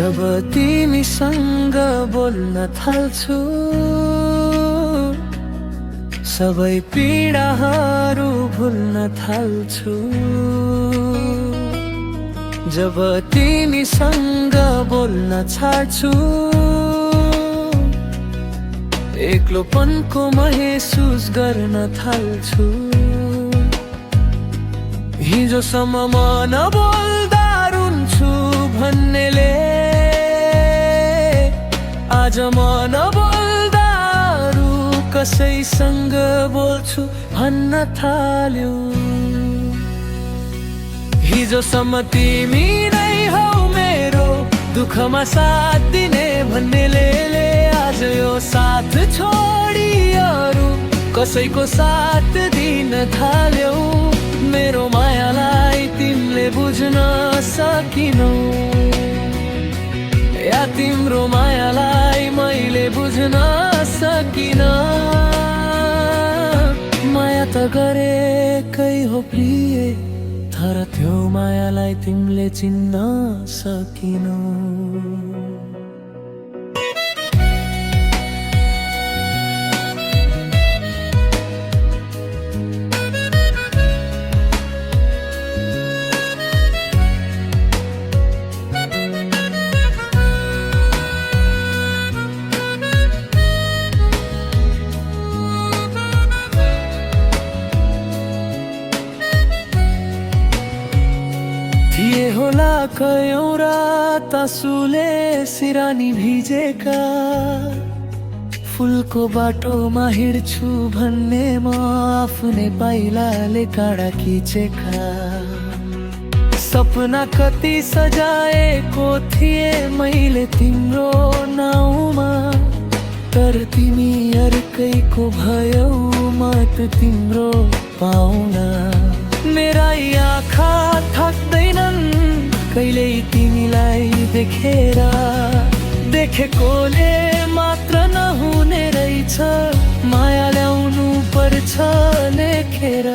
जब तिमीसँग बोल्न थाल्छु सबै पीडाहरू भुल्न थाल्छु। जब तिमीसँग बोल्न छाड्छु एक्लोपनको महसुस गर्न थाल्छु। हिजोसम्म म नबोल्दा रुन्छु भन्नेले आज म नबोल्दा अरू कसैसँग बोल्छु भन्न थाल्यो। हिजोसम्म तिमी नै हौ मेरो दुःखमा साथ दिने भन्नेले आज यो साथ छोडी अरू कसैको साथ दिन थाल्यौ। मेरो मायालाई तिमीले बुझ्न सकिनौ या तिम्रो मायालाई मैले बुझ्न सकिन। माया त गरेकै हो प्रिय तर त्यो मायालाई तिमीले चिन्न सकिनौ। थिए होला कयौं रात आँसुले सिरानी भिजेका फुलको बाटोमा हिँड्छु भन्ने म आफ्नै पाइलाले काँडा खिचेका। सपना कति सजाएको थिए मैले तिम्रो नाउँमा तर तिमी अर्कैको भयौ म त तिम्रो पाउना। मेरा आँखा थक्दैनन् कहिल्यै तिमीलाई देखेर देखेकोले मात्र नहुने रहेछ माया ल्याउनु पर्छ लेखेर।